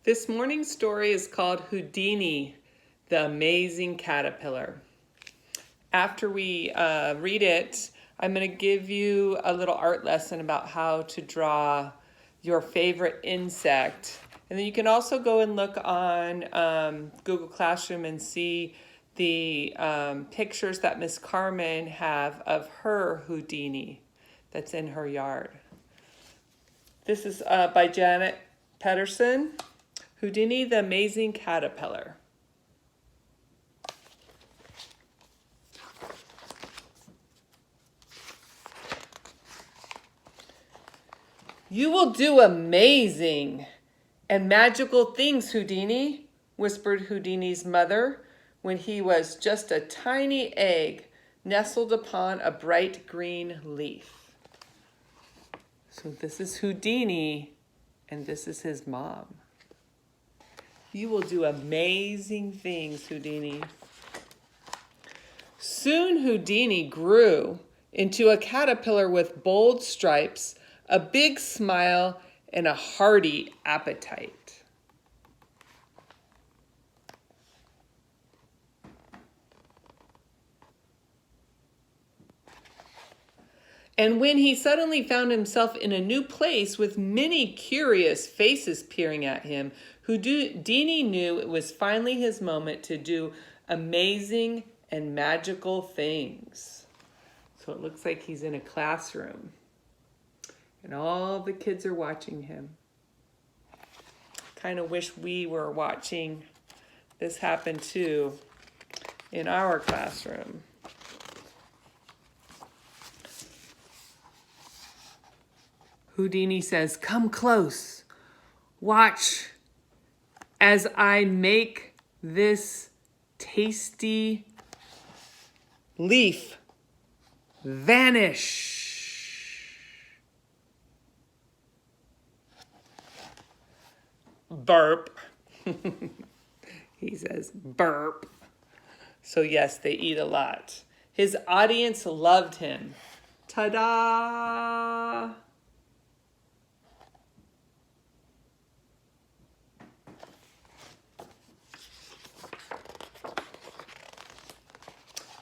This morning's story is called Houdini, the Amazing Caterpillar. After we read it, I'm going to give you a little art lesson about how to draw your favorite insect. And then you can also go and look on Google Classroom and see the pictures that Miss Carmen have of her Houdini that's in her yard. This is by Janet Pedersen, Houdini, the Amazing Caterpillar. You will do amazing and magical things, Houdini, whispered Houdini's mother when he was just a tiny egg nestled upon a bright green leaf. So this is Houdini, and this is his mom. You will do amazing things, Houdini. Soon Houdini grew into a caterpillar with bold stripes, a big smile, and a hearty appetite. And when he suddenly found himself in a new place with many curious faces peering at him, Houdini knew it was finally his moment to do amazing and magical things. So it looks like he's in a classroom, and all the kids are watching him. Kind of wish we were watching this happen too in our classroom. Houdini says, "Come close. Watch as I make this tasty leaf vanish." Burp. He says burp. So yes, they eat a lot. His audience loved him. Ta-da!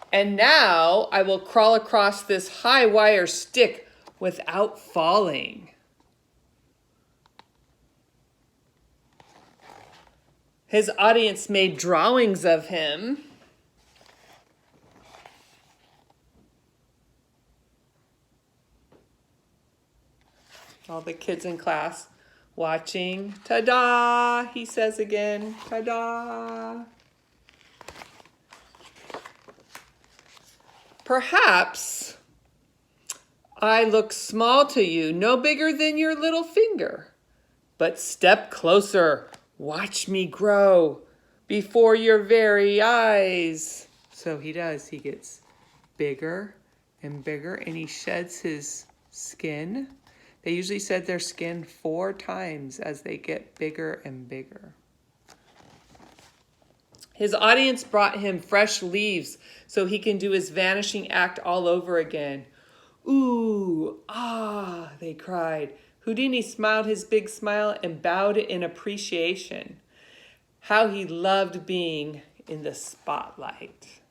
And now I will crawl across this high wire stick without falling. His audience made drawings of him. All the kids in class watching. Ta-da, he says again. Ta-da. Perhaps I look small to you, no bigger than your little finger. But step closer, watch me grow before your very eyes. So he does, he gets bigger and bigger, and he sheds his skin. They usually shed their skin 4 times as they get bigger and bigger. His audience brought him fresh leaves so he can do his vanishing act all over again. Ooh, ah, they cried. Houdini smiled his big smile and bowed in appreciation. How he loved being in the spotlight.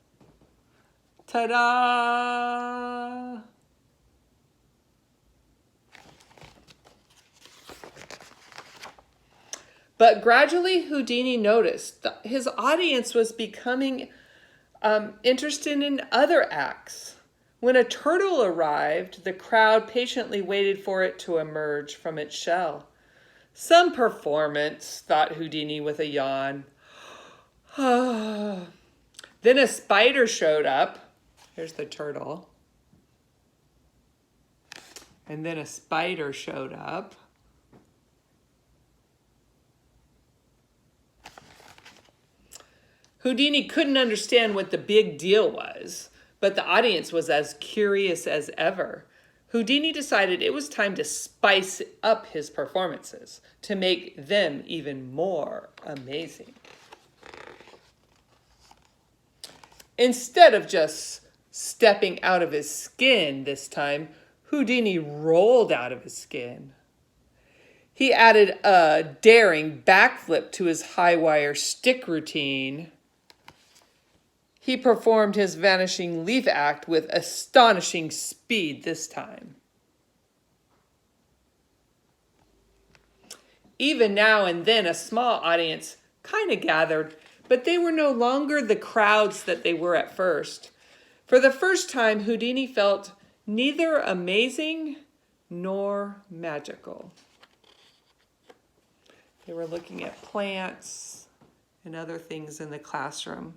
Ta-da! But gradually, Houdini noticed that his audience was becoming interested in other acts. When a turtle arrived, the crowd patiently waited for it to emerge from its shell. Some performance, thought Houdini with a yawn. Then a spider showed up. Here's the turtle. And then a spider showed up. Houdini couldn't understand what the big deal was, but the audience was as curious as ever. Houdini decided it was time to spice up his performances to make them even more amazing. Instead of just stepping out of his skin this time, Houdini rolled out of his skin. He added a daring backflip to his high wire stick routine. He performed his vanishing leaf act with astonishing speed this time. Even now and then, a small audience kind of gathered, but they were no longer the crowds that they were at first. For the first time, Houdini felt neither amazing nor magical. They were looking at plants and other things in the classroom.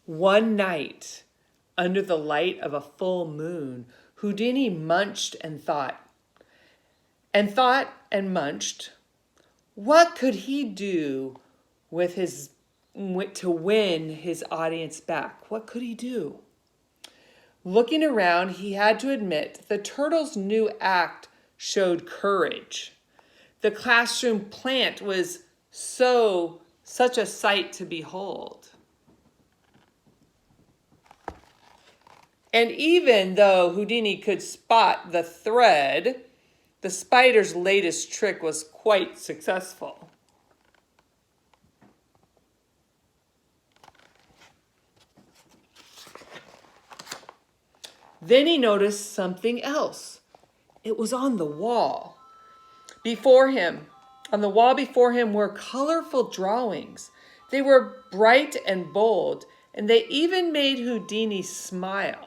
One night, under the light of a full moon, Houdini munched and thought and munched. What could he do to win his audience back? What could he do? Looking around, he had to admit the turtle's new act showed courage. The classroom plant was such a sight to behold. And even though Houdini could spot the thread, the spider's latest trick was quite successful. Then he noticed something else. It was on the wall. On the wall before him were colorful drawings. They were bright and bold, and they even made Houdini smile.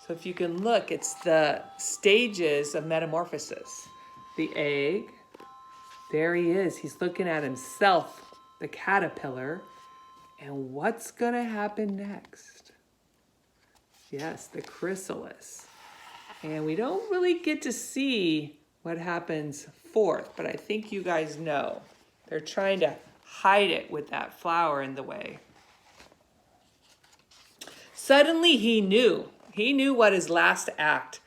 So if you can look, it's the stages of metamorphosis. The egg, there he is. He's looking at himself, the caterpillar. And what's going to happen next? Yes, the chrysalis. And we don't really get to see what happens forth, but I think you guys know. They're trying to hide it with that flower in the way. Suddenly he knew what his last act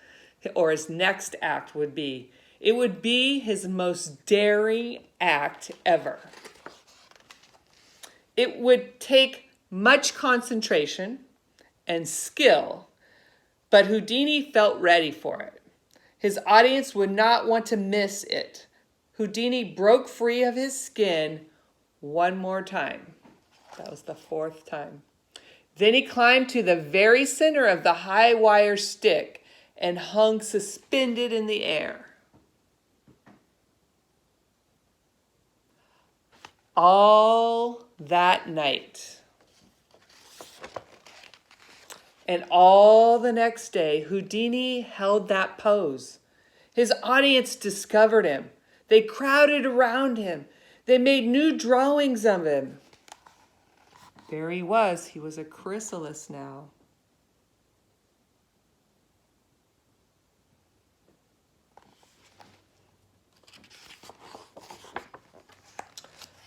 or his next act would be. It would be his most daring act ever. It would take much concentration and skill, but Houdini felt ready for it. His audience would not want to miss it. Houdini broke free of his skin one more time. That was the fourth time. Then he climbed to the very center of the high wire stick and hung suspended in the air. All that night and all the next day, Houdini held that pose. His audience discovered him. They crowded around him. They made new drawings of him. There he was. He was a chrysalis now.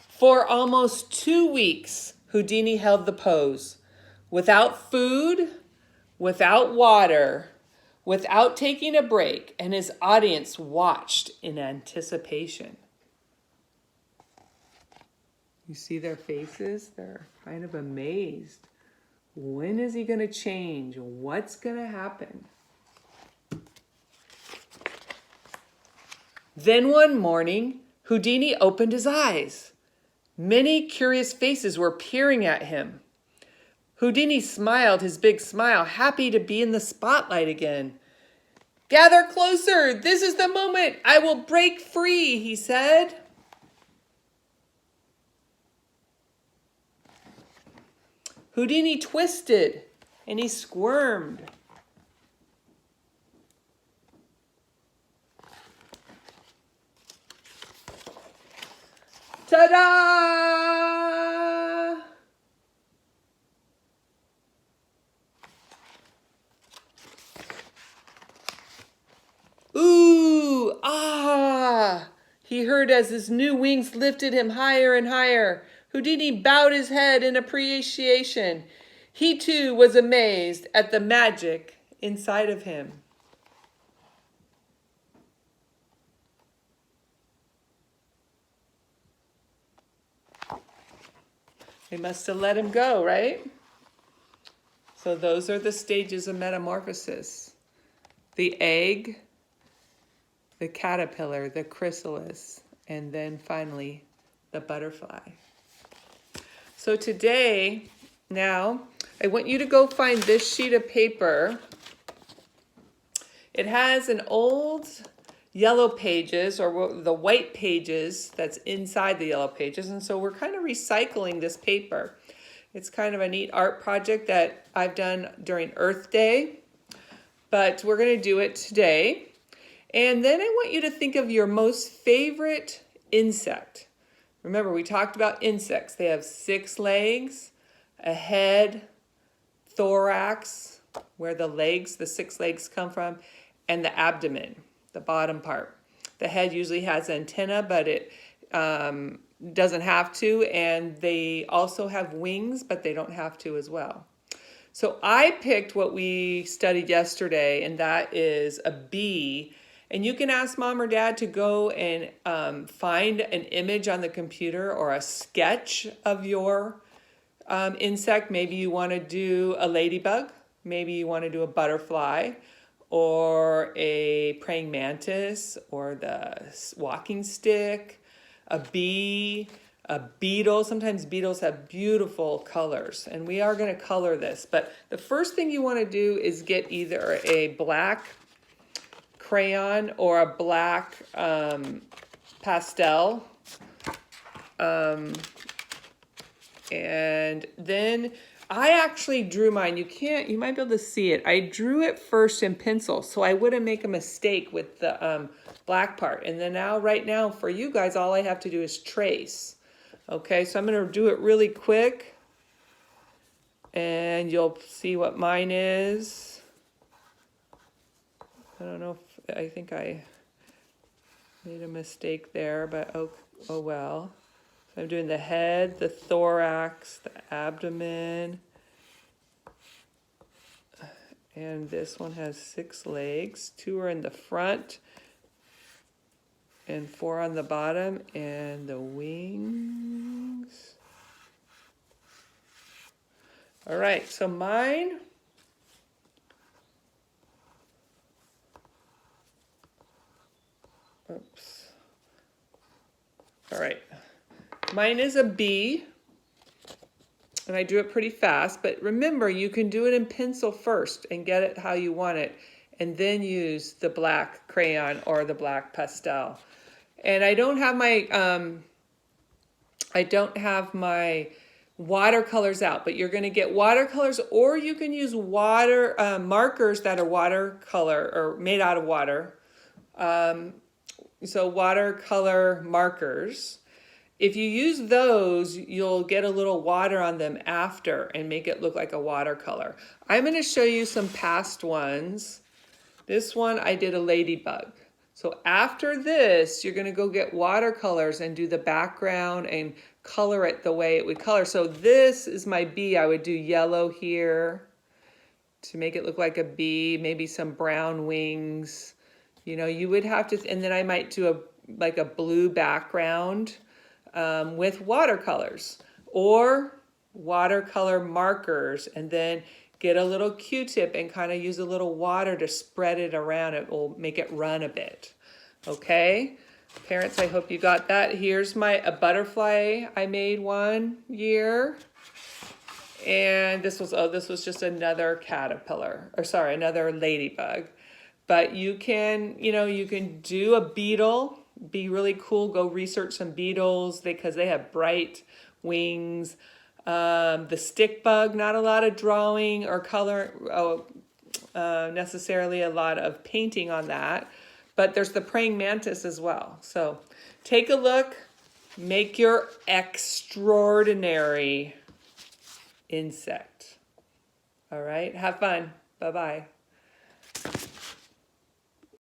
For almost 2 weeks, Houdini held the pose. Without food, without water, without taking a break, and his audience watched in anticipation. You see their faces? They're kind of amazed. When is he going to change? What's going to happen? Then one morning, Houdini opened his eyes. Many curious faces were peering at him. Houdini smiled his big smile, happy to be in the spotlight again. "Gather closer. This is the moment. I will break free," he said. Houdini twisted and he squirmed. Ta-da! Ooh, ah! He heard as his new wings lifted him higher and higher. Houdini bowed his head in appreciation. He too was amazed at the magic inside of him. They must have let him go, right? So those are the stages of metamorphosis. The egg, the caterpillar, the chrysalis, and then finally the butterfly. So today, now, I want you to go find this sheet of paper. It has an old yellow pages, or the white pages that's inside the yellow pages, and so we're kind of recycling this paper. It's kind of a neat art project that I've done during Earth Day, but we're going to do it today. And then I want you to think of your most favorite insect. Remember, we talked about insects. They have 6 legs, a head, thorax, where the legs, the 6 legs come from, and the abdomen, the bottom part. The head usually has antenna, but it doesn't have to, and they also have wings, but they don't have to as well. So I picked what we studied yesterday, and that is a bee. And you can ask mom or dad to go and find an image on the computer or a sketch of your insect. Maybe you want to do a ladybug. Maybe you want to do a butterfly or a praying mantis or the walking stick, a bee, a beetle. Sometimes beetles have beautiful colors, and we are going to color this. But the first thing you want to do is get either a black crayon or a black pastel. And then I actually drew mine. You might be able to see it. I drew it first in pencil, so I wouldn't make a mistake with the black part. And then right now, for you guys, all I have to do is trace. Okay, so I'm going to do it really quick, and you'll see what mine is. I don't know if, I think I made a mistake there, but oh well. So I'm doing the head, the thorax, the abdomen, and this one has 6 legs. 2 are in the front and 4 on the bottom, and the wings. All right, so mine, oops. All right, mine is a bee, and I drew it pretty fast, but remember, you can do it in pencil first and get it how you want it, and then use the black crayon or the black pastel. And I don't have my watercolors out, but you're going to get watercolors, or you can use water markers that are watercolor or made out of water. So watercolor markers. If you use those, you'll get a little water on them after and make it look like a watercolor. I'm going to show you some past ones. This one I did a ladybug. So after this, you're going to go get watercolors and do the background and color it the way it would color. So this is my bee. I would do yellow here to make it look like a bee, maybe some brown wings. You know, you would have to, and then I might do like a blue background with watercolors or watercolor markers, and then get a little Q-tip and kind of use a little water to spread it around. It will make it run a bit. Okay, parents, I hope you got that. Here's a butterfly I made one year. And this was just another caterpillar, or sorry, another ladybug. But you can do a beetle, be really cool. Go research some beetles because they have bright wings. The stick bug, not a lot of drawing or color, necessarily a lot of painting on that. But there's the praying mantis as well. So take a look, make your extraordinary insect. All right, have fun. Bye-bye.